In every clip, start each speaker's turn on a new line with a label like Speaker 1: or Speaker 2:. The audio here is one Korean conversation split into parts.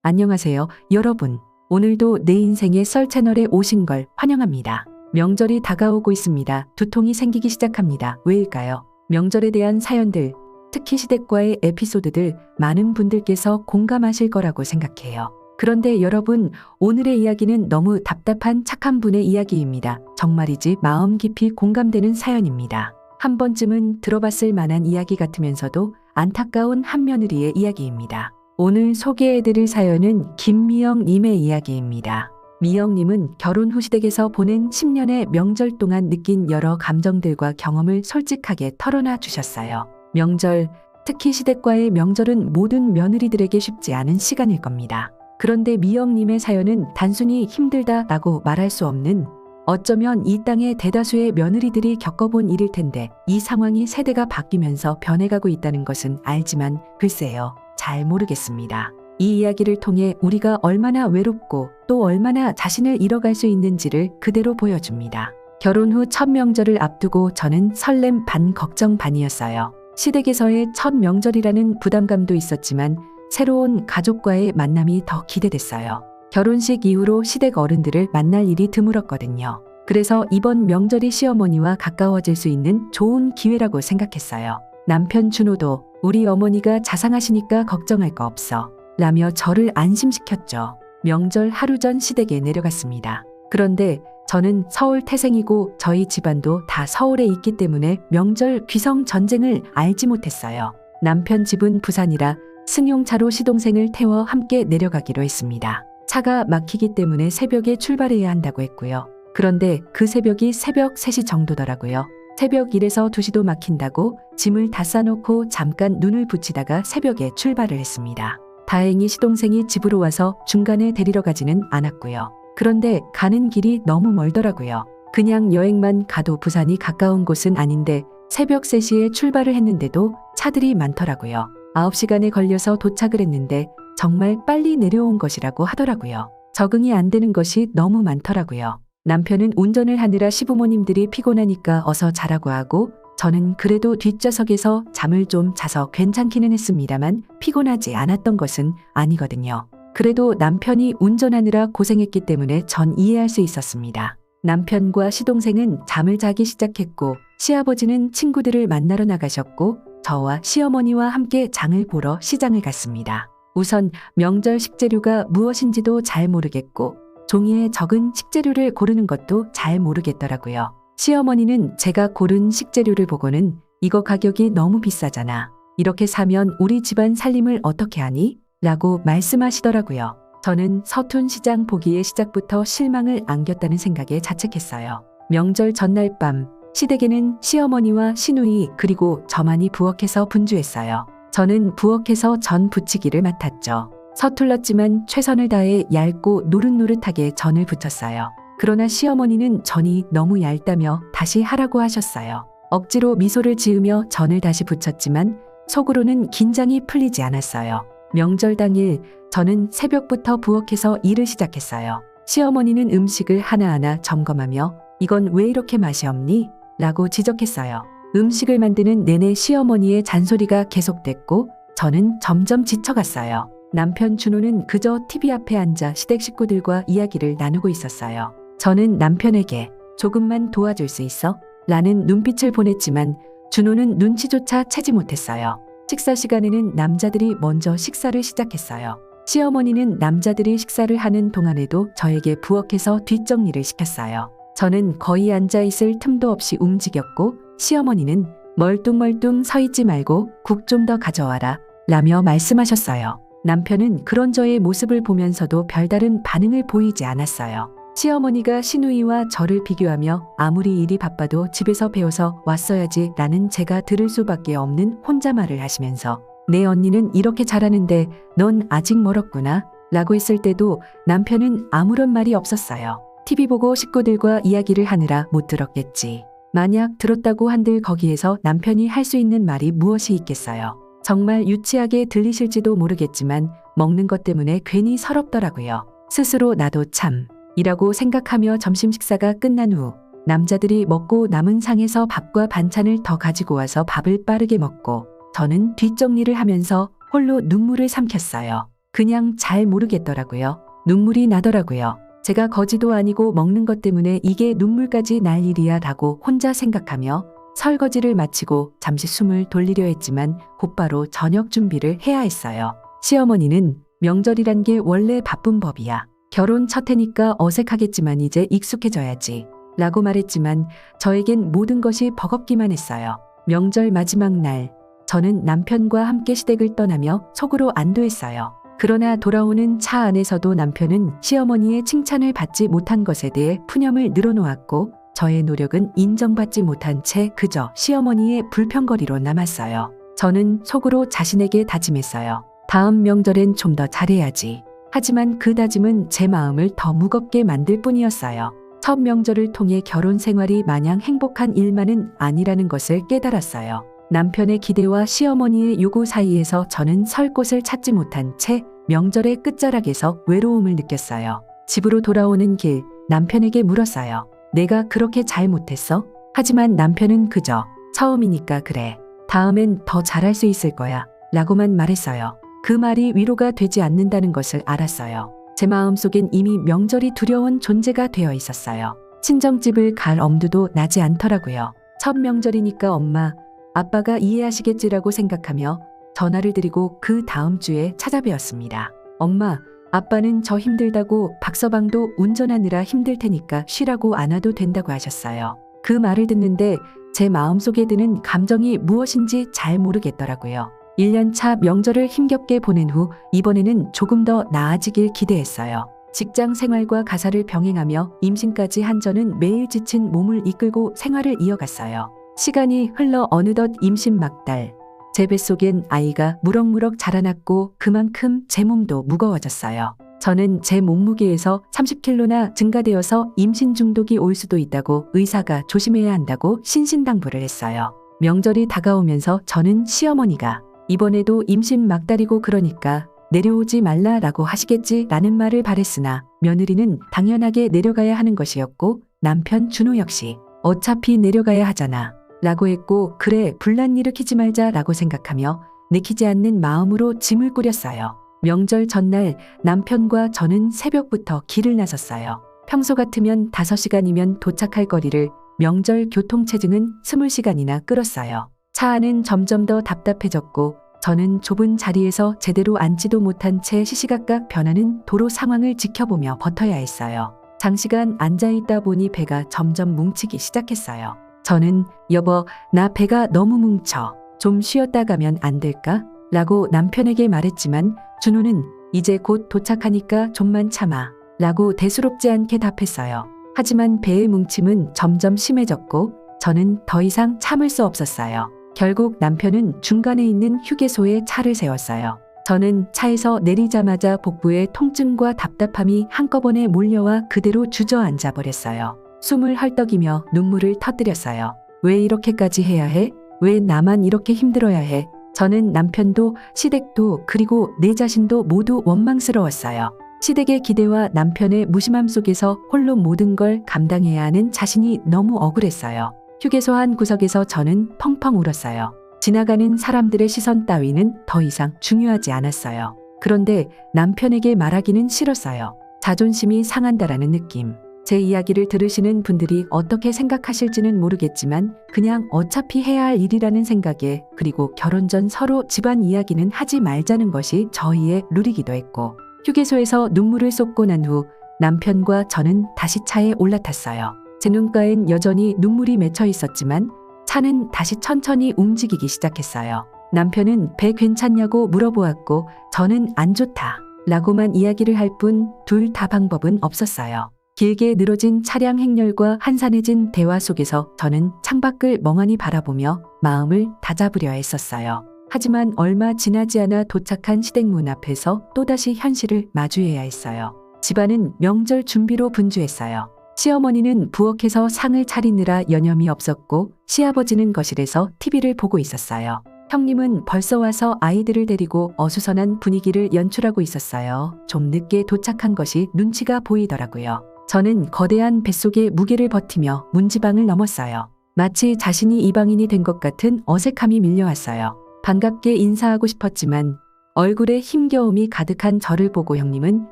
Speaker 1: 안녕하세요, 여러분. 오늘도 내 인생의 썰 채널에 오신 걸 환영합니다. 명절이 다가오고 있습니다. 두통이 생기기 시작합니다. 왜일까요? 명절에 대한 사연들, 특히 시댁과의 에피소드들 많은 분들께서 공감하실 거라고 생각해요. 그런데 여러분, 오늘의 이야기는 너무 답답한 착한 분의 이야기입니다. 정말이지 마음 깊이 공감되는 사연입니다. 한 번쯤은 들어봤을 만한 이야기 같으면서도 안타까운 한 며느리의 이야기입니다. 오늘 소개해드릴 사연은 김미영님의 이야기입니다. 미영님은 결혼 후 시댁에서 보낸 10년의 명절 동안 느낀 여러 감정들과 경험을 솔직하게 털어놔 주셨어요. 명절, 특히 시댁과의 명절은 모든 며느리들에게 쉽지 않은 시간일 겁니다. 그런데 미영님의 사연은 단순히 힘들다라고 말할 수 없는, 어쩌면 이 땅의 대다수의 며느리들이 겪어본 일일 텐데 이 상황이 세대가 바뀌면서 변해가고 있다는 것은 알지만 글쎄요, 잘 모르겠습니다. 이 이야기를 통해 우리가 얼마나 외롭고 또 얼마나 자신을 잃어갈 수 있는지를 그대로 보여줍니다. 결혼 후 첫 명절을 앞두고 저는 설렘 반 걱정 반이었어요. 시댁에서의 첫 명절이라는 부담감도 있었지만 새로운 가족과의 만남이 더 기대됐어요. 결혼식 이후로 시댁 어른들을 만날 일이 드물었거든요. 그래서 이번 명절이 시어머니와 가까워질 수 있는 좋은 기회라고 생각했어요. 남편 준호도 우리 어머니가 자상하시니까 걱정할 거 없어 라며 저를 안심시켰죠. 명절 하루 전 시댁에 내려갔습니다. 그런데 저는 서울 태생이고 저희 집안도 다 서울에 있기 때문에 명절 귀성 전쟁을 알지 못했어요. 남편 집은 부산이라 승용차로 시동생을 태워 함께 내려가기로 했습니다. 차가 막히기 때문에 새벽에 출발해야 한다고 했고요. 그런데 그 새벽이 새벽 3시 정도더라고요. 새벽 1에서 2시도 막힌다고 짐을 다 싸놓고 잠깐 눈을 붙이다가 새벽에 출발을 했습니다. 다행히 시동생이 집으로 와서 중간에 데리러 가지는 않았고요. 그런데 가는 길이 너무 멀더라고요. 그냥 여행만 가도 부산이 가까운 곳은 아닌데 새벽 3시에 출발을 했는데도 차들이 많더라고요. 9시간에 걸려서 도착을 했는데 정말 빨리 내려온 것이라고 하더라고요. 적응이 안 되는 것이 너무 많더라고요. 남편은 운전을 하느라 시부모님들이 피곤하니까 어서 자라고 하고 저는 그래도 뒷좌석에서 잠을 좀 자서 괜찮기는 했습니다만 피곤하지 않았던 것은 아니거든요. 그래도 남편이 운전하느라 고생했기 때문에 전 이해할 수 있었습니다. 남편과 시동생은 잠을 자기 시작했고 시아버지는 친구들을 만나러 나가셨고 저와 시어머니와 함께 장을 보러 시장을 갔습니다. 우선 명절 식재료가 무엇인지도 잘 모르겠고 종이에 적은 식재료를 고르는 것도 잘 모르겠더라고요. 시어머니는 제가 고른 식재료를 보고는 이거 가격이 너무 비싸잖아. 이렇게 사면 우리 집안 살림을 어떻게 하니? 라고 말씀하시더라고요. 저는 서툰 시장 보기에 시작부터 실망을 안겼다는 생각에 자책했어요. 명절 전날 밤 시댁에는 시어머니와 시누이 그리고 저만이 부엌에서 분주했어요. 저는 부엌에서 전 부치기를 맡았죠. 서툴렀지만 최선을 다해 얇고 노릇노릇하게 전을 부쳤어요. 그러나 시어머니는 전이 너무 얇다며 다시 하라고 하셨어요. 억지로 미소를 지으며 전을 다시 부쳤지만 속으로는 긴장이 풀리지 않았어요. 명절 당일 저는 새벽부터 부엌에서 일을 시작했어요. 시어머니는 음식을 하나하나 점검하며 이건 왜 이렇게 맛이 없니? 라고 지적했어요. 음식을 만드는 내내 시어머니의 잔소리가 계속됐고 저는 점점 지쳐갔어요. 남편 준호는 그저 TV 앞에 앉아 시댁 식구들과 이야기를 나누고 있었어요. 저는 남편에게 조금만 도와줄 수 있어? 라는 눈빛을 보냈지만 준호는 눈치조차 채지 못했어요. 식사 시간에는 남자들이 먼저 식사를 시작했어요. 시어머니는 남자들이 식사를 하는 동안에도 저에게 부엌에서 뒷정리를 시켰어요. 저는 거의 앉아있을 틈도 없이 움직였고 시어머니는 멀뚱멀뚱 서 있지 말고 국 좀 더 가져와라 라며 말씀하셨어요. 남편은 그런 저의 모습을 보면서도 별다른 반응을 보이지 않았어요. 시어머니가 시누이와 저를 비교하며 아무리 일이 바빠도 집에서 배워서 왔어야지 라는 제가 들을 수밖에 없는 혼잣말을 하시면서 내 언니는 이렇게 잘하는데 넌 아직 멀었구나 라고 했을 때도 남편은 아무런 말이 없었어요. TV 보고 식구들과 이야기를 하느라 못 들었겠지. 만약 들었다고 한들 거기에서 남편이 할 수 있는 말이 무엇이 있겠어요. 정말 유치하게 들리실지도 모르겠지만 먹는 것 때문에 괜히 서럽더라고요. 스스로 나도 참 이라고 생각하며 점심 식사가 끝난 후 남자들이 먹고 남은 상에서 밥과 반찬을 더 가지고 와서 밥을 빠르게 먹고 저는 뒷정리를 하면서 홀로 눈물을 삼켰어요. 그냥 잘 모르겠더라고요. 눈물이 나더라고요. 제가 거지도 아니고 먹는 것 때문에 이게 눈물까지 날 일이야 라고 혼자 생각하며 설거지를 마치고 잠시 숨을 돌리려 했지만 곧바로 저녁 준비를 해야 했어요. 시어머니는 명절이란 게 원래 바쁜 법이야. 결혼 첫 해니까 어색하겠지만 이제 익숙해져야지 라고 말했지만 저에겐 모든 것이 버겁기만 했어요. 명절 마지막 날 저는 남편과 함께 시댁을 떠나며 속으로 안도했어요. 그러나 돌아오는 차 안에서도 남편은 시어머니의 칭찬을 받지 못한 것에 대해 푸념을 늘어놓았고 저의 노력은 인정받지 못한 채 그저 시어머니의 불평거리로 남았어요. 저는 속으로 자신에게 다짐했어요. 다음 명절엔 좀 더 잘해야지. 하지만 그 다짐은 제 마음을 더 무겁게 만들 뿐이었어요. 첫 명절을 통해 결혼 생활이 마냥 행복한 일만은 아니라는 것을 깨달았어요. 남편의 기대와 시어머니의 요구 사이에서 저는 설 곳을 찾지 못한 채 명절의 끝자락에서 외로움을 느꼈어요. 집으로 돌아오는 길 남편에게 물었어요. 내가 그렇게 잘못했어? 하지만 남편은 그저 처음이니까 그래. 다음엔 더 잘할 수 있을 거야. 라고만 말했어요. 그 말이 위로가 되지 않는다는 것을 알았어요. 제 마음속엔 이미 명절이 두려운 존재가 되어 있었어요. 친정집을 갈 엄두도 나지 않더라고요. 첫 명절이니까 엄마, 아빠가 이해하시겠지라고 생각하며 전화를 드리고 그 다음 주에 찾아뵈었습니다. 엄마, 아빠는 저 힘들다고 박서방도 운전하느라 힘들 테니까 쉬라고 안 와도 된다고 하셨어요. 그 말을 듣는데 제 마음속에 드는 감정이 무엇인지 잘 모르겠더라고요. 1년차 명절을 힘겹게 보낸 후 이번에는 조금 더 나아지길 기대했어요. 직장 생활과 가사를 병행하며 임신까지 한 저는 매일 지친 몸을 이끌고 생활을 이어갔어요. 시간이 흘러 어느덧 임신 막달. 제 뱃속엔 아이가 무럭무럭 자라났고 그만큼 제 몸도 무거워졌어요. 저는 제 몸무게에서 30kg나 증가되어서 임신 중독이 올 수도 있다고 의사가 조심해야 한다고 신신당부를 했어요. 명절이 다가오면서 저는 시어머니가 이번에도 임신 막달이고 그러니까 내려오지 말라라고 하시겠지 라는 말을 바랬으나 며느리는 당연하게 내려가야 하는 것이었고 남편 준호 역시 어차피 내려가야 하잖아 라고 했고 그래 분란 일으키지 말자 라고 생각하며 내키지 않는 마음으로 짐을 꾸렸어요. 명절 전날 남편과 저는 새벽부터 길을 나섰어요. 평소 같으면 5시간이면 도착할 거리를 명절 교통체증은 20시간이나 끌었어요. 차 안은 점점 더 답답해졌고 저는 좁은 자리에서 제대로 앉지도 못한 채 시시각각 변하는 도로 상황을 지켜보며 버텨야 했어요. 장시간 앉아있다 보니 배가 점점 뭉치기 시작했어요. 저는 여보, 나 배가 너무 뭉쳐. 좀 쉬었다 가면 안 될까? 라고 남편에게 말했지만 준호는 이제 곧 도착하니까 좀만 참아. 라고 대수롭지 않게 답했어요. 하지만 배의 뭉침은 점점 심해졌고 저는 더 이상 참을 수 없었어요. 결국 남편은 중간에 있는 휴게소에 차를 세웠어요. 저는 차에서 내리자마자 복부에 통증과 답답함이 한꺼번에 몰려와 그대로 주저앉아 버렸어요. 숨을 헐떡이며 눈물을 터뜨렸어요. 왜 이렇게까지 해야 해? 왜 나만 이렇게 힘들어야 해? 저는 남편도 시댁도 그리고 내 자신도 모두 원망스러웠어요. 시댁의 기대와 남편의 무심함 속에서 홀로 모든 걸 감당해야 하는 자신이 너무 억울했어요. 휴게소 한 구석에서 저는 펑펑 울었어요. 지나가는 사람들의 시선 따위는 더 이상 중요하지 않았어요. 그런데 남편에게 말하기는 싫었어요. 자존심이 상한다라는 느낌. 제 이야기를 들으시는 분들이 어떻게 생각하실지는 모르겠지만 그냥 어차피 해야 할 일이라는 생각에 그리고 결혼 전 서로 집안 이야기는 하지 말자는 것이 저희의 룰이기도 했고 휴게소에서 눈물을 쏟고 난 후 남편과 저는 다시 차에 올라탔어요. 제 눈가엔 여전히 눈물이 맺혀 있었지만 차는 다시 천천히 움직이기 시작했어요. 남편은 배 괜찮냐고 물어보았고 저는 안 좋다 라고만 이야기를 할 뿐 둘 다 방법은 없었어요. 길게 늘어진 차량 행렬과 한산해진 대화 속에서 저는 창밖을 멍하니 바라보며 마음을 다잡으려 했었어요. 하지만 얼마 지나지 않아 도착한 시댁 문 앞에서 또다시 현실을 마주해야 했어요. 집안은 명절 준비로 분주했어요. 시어머니는 부엌에서 상을 차리느라 여념이 없었고 시아버지는 거실에서 TV를 보고 있었어요. 형님은 벌써 와서 아이들을 데리고 어수선한 분위기를 연출하고 있었어요. 좀 늦게 도착한 것이 눈치가 보이더라고요. 저는 거대한 뱃속의 무게를 버티며 문지방을 넘었어요. 마치 자신이 이방인이 된 것 같은 어색함이 밀려왔어요. 반갑게 인사하고 싶었지만 얼굴에 힘겨움이 가득한 저를 보고 형님은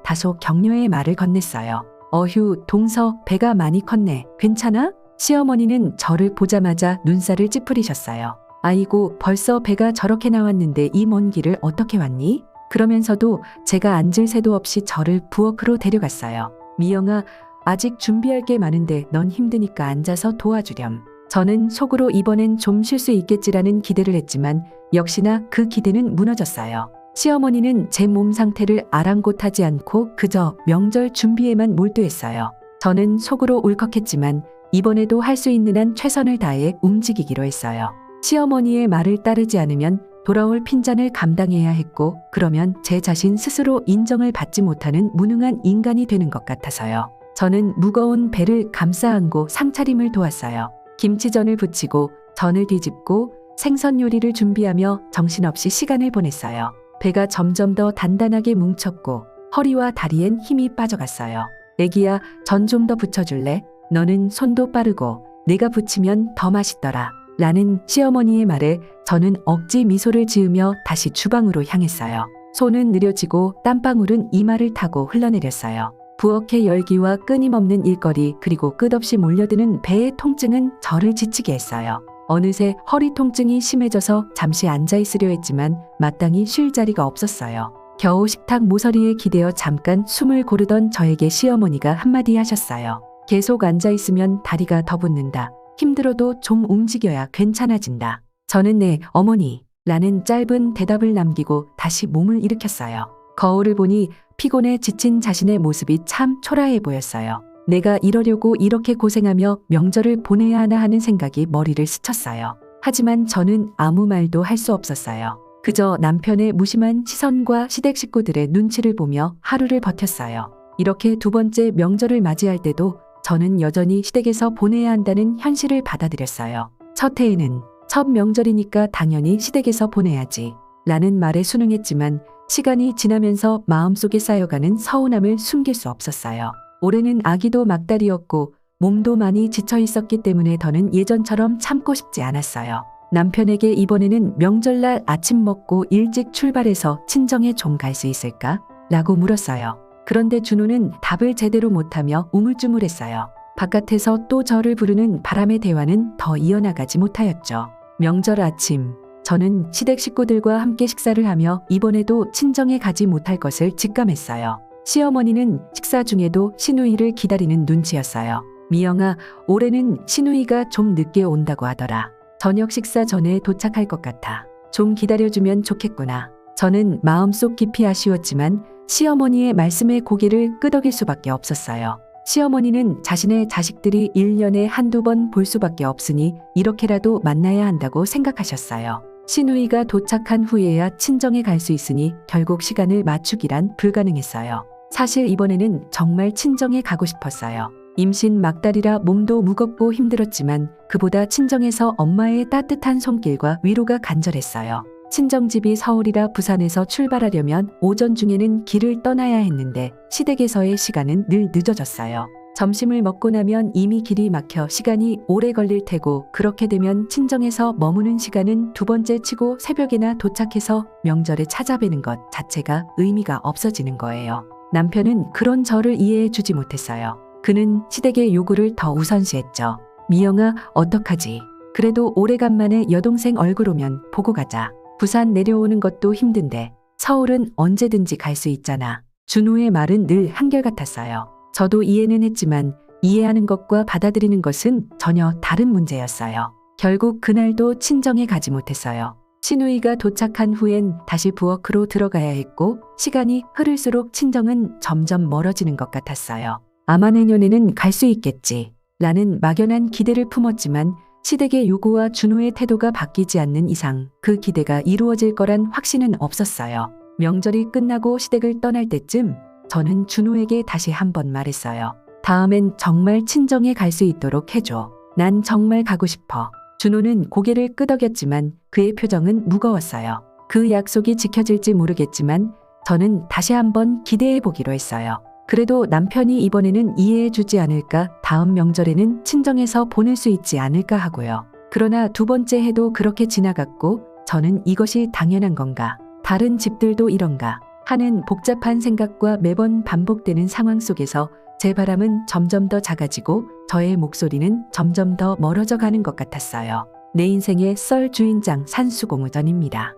Speaker 1: 다소 격려의 말을 건넸어요. 어휴, 동서, 배가 많이 컸네. 괜찮아? 시어머니는 저를 보자마자 눈살을 찌푸리셨어요. 아이고, 벌써 배가 저렇게 나왔는데 이 먼 길을 어떻게 왔니? 그러면서도 제가 앉을 새도 없이 저를 부엌으로 데려갔어요. 미영아, 아직 준비할 게 많은데 넌 힘드니까 앉아서 도와주렴. 저는 속으로 이번엔 좀 쉴 수 있겠지라는 기대를 했지만 역시나 그 기대는 무너졌어요. 시어머니는 제 몸 상태를 아랑곳하지 않고 그저 명절 준비에만 몰두했어요. 저는 속으로 울컥했지만 이번에도 할 수 있는 한 최선을 다해 움직이기로 했어요. 시어머니의 말을 따르지 않으면 돌아올 핀잔을 감당해야 했고 그러면 제 자신 스스로 인정을 받지 못하는 무능한 인간이 되는 것 같아서요. 저는 무거운 배를 감싸 안고 상차림을 도왔어요. 김치전을 부치고 전을 뒤집고 생선 요리를 준비하며 정신없이 시간을 보냈어요. 배가 점점 더 단단하게 뭉쳤고 허리와 다리엔 힘이 빠져갔어요. 애기야, 전 좀 더 부쳐줄래? 너는 손도 빠르고 내가 부치면 더 맛있더라. 라는 시어머니의 말에 저는 억지 미소를 지으며 다시 주방으로 향했어요. 손은 느려지고 땀방울은 이마를 타고 흘러내렸어요. 부엌의 열기와 끊임없는 일거리 그리고 끝없이 몰려드는 배의 통증은 저를 지치게 했어요. 어느새 허리 통증이 심해져서 잠시 앉아있으려 했지만 마땅히 쉴 자리가 없었어요. 겨우 식탁 모서리에 기대어 잠깐 숨을 고르던 저에게 시어머니가 한마디 하셨어요. 계속 앉아있으면 다리가 더 붓는다. 힘들어도 좀 움직여야 괜찮아진다. 저는 네, 어머니. 라는 짧은 대답을 남기고 다시 몸을 일으켰어요. 거울을 보니 피곤해 지친 자신의 모습이 참 초라해 보였어요. 내가 이러려고 이렇게 고생하며 명절을 보내야 하나 하는 생각이 머리를 스쳤어요. 하지만 저는 아무 말도 할 수 없었어요. 그저 남편의 무심한 시선과 시댁 식구들의 눈치를 보며 하루를 버텼어요. 이렇게 두 번째 명절을 맞이할 때도 저는 여전히 시댁에서 보내야 한다는 현실을 받아들였어요. 첫 해에는 첫 명절이니까 당연히 시댁에서 보내야지 라는 말에 순응했지만 시간이 지나면서 마음속에 쌓여가는 서운함을 숨길 수 없었어요. 올해는 아기도 막달이었고 몸도 많이 지쳐 있었기 때문에 더는 예전처럼 참고 싶지 않았어요. 남편에게 이번에는 명절날 아침 먹고 일찍 출발해서 친정에 좀 갈 수 있을까? 라고 물었어요. 그런데 준호는 답을 제대로 못하며 우물쭈물했어요. 바깥에서 또 저를 부르는 바람의 대화는 더 이어나가지 못하였죠. 명절 아침, 저는 시댁 식구들과 함께 식사를 하며 이번에도 친정에 가지 못할 것을 직감했어요. 시어머니는 식사 중에도 시누이를 기다리는 눈치였어요. 미영아, 올해는 시누이가 좀 늦게 온다고 하더라. 저녁 식사 전에 도착할 것 같아. 좀 기다려주면 좋겠구나. 저는 마음속 깊이 아쉬웠지만 시어머니의 말씀에 고개를 끄덕일 수밖에 없었어요. 시어머니는 자신의 자식들이 1년에 한두 번 볼 수밖에 없으니 이렇게라도 만나야 한다고 생각하셨어요. 시누이가 도착한 후에야 친정에 갈 수 있으니 결국 시간을 맞추기란 불가능했어요. 사실 이번에는 정말 친정에 가고 싶었어요. 임신 막달이라 몸도 무겁고 힘들었지만 그보다 친정에서 엄마의 따뜻한 손길과 위로가 간절했어요. 친정집이 서울이라 부산에서 출발하려면 오전 중에는 길을 떠나야 했는데 시댁에서의 시간은 늘 늦어졌어요. 점심을 먹고 나면 이미 길이 막혀 시간이 오래 걸릴 테고 그렇게 되면 친정에서 머무는 시간은 두 번째 치고 새벽에나 도착해서 명절에 찾아뵈는 것 자체가 의미가 없어지는 거예요. 남편은 그런 저를 이해해 주지 못했어요. 그는 시댁의 요구를 더 우선시했죠. 미영아, 어떡하지? 그래도 오래간만에 여동생 얼굴 오면 보고 가자. 부산 내려오는 것도 힘든데 서울은 언제든지 갈 수 있잖아. 준호의 말은 늘 한결같았어요. 저도 이해는 했지만 이해하는 것과 받아들이는 것은 전혀 다른 문제였어요. 결국 그날도 친정에 가지 못했어요. 시누이가 도착한 후엔 다시 부엌으로 들어가야 했고 시간이 흐를수록 친정은 점점 멀어지는 것 같았어요. 아마 내년에는 갈 수 있겠지 라는 막연한 기대를 품었지만 시댁의 요구와 준호의 태도가 바뀌지 않는 이상 그 기대가 이루어질 거란 확신은 없었어요. 명절이 끝나고 시댁을 떠날 때쯤 저는 준호에게 다시 한번 말했어요. 다음엔 정말 친정에 갈 수 있도록 해줘. 난 정말 가고 싶어. 준호는 고개를 끄덕였지만 그의 표정은 무거웠어요. 그 약속이 지켜질지 모르겠지만 저는 다시 한번 기대해 보기로 했어요. 그래도 남편이 이번에는 이해해 주지 않을까, 다음 명절에는 친정에서 보낼 수 있지 않을까 하고요. 그러나 두 번째 해도 그렇게 지나갔고 저는 이것이 당연한 건가, 다른 집들도 이런가 하는 복잡한 생각과 매번 반복되는 상황 속에서 제 바람은 점점 더 작아지고 저의 목소리는 점점 더 멀어져 가는 것 같았어요. 내 인생의 썰 주인장 산수공우전입니다.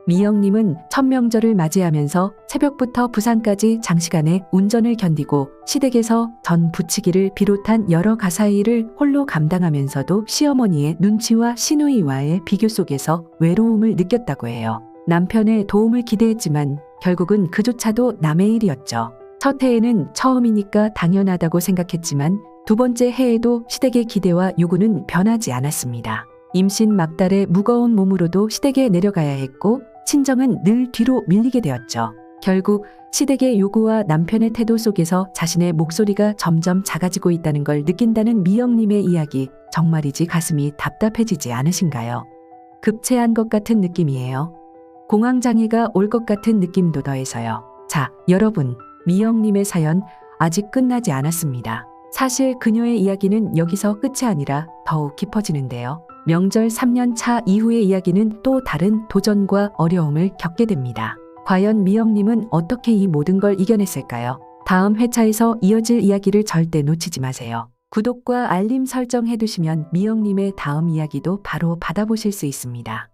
Speaker 1: 미영님은 첫 명절을 맞이하면서 새벽부터 부산까지 장시간의 운전을 견디고 시댁에서 전 부치기를 비롯한 여러 가사의 일을 홀로 감당하면서도 시어머니의 눈치와 시누이와의 비교 속에서 외로움을 느꼈다고 해요. 남편의 도움을 기대했지만 결국은 그조차도 남의 일이었죠. 첫 해에는 처음이니까 당연하다고 생각했지만 두 번째 해에도 시댁의 기대와 요구는 변하지 않았습니다. 임신 막달에 무거운 몸으로도 시댁에 내려가야 했고 친정은 늘 뒤로 밀리게 되었죠. 결국 시댁의 요구와 남편의 태도 속에서 자신의 목소리가 점점 작아지고 있다는 걸 느낀다는 미영님의 이야기, 정말이지 가슴이 답답해지지 않으신가요? 급체한 것 같은 느낌이에요. 공황장애가 올 것 같은 느낌도 더해서요. 자, 여러분, 미영님의 사연 아직 끝나지 않았습니다. 사실 그녀의 이야기는 여기서 끝이 아니라 더욱 깊어지는데요. 명절 3년 차 이후의 이야기는 또 다른 도전과 어려움을 겪게 됩니다. 과연 미영님은 어떻게 이 모든 걸 이겨냈을까요? 다음 회차에서 이어질 이야기를 절대 놓치지 마세요. 구독과 알림 설정 해두시면 미영님의 다음 이야기도 바로 받아보실 수 있습니다.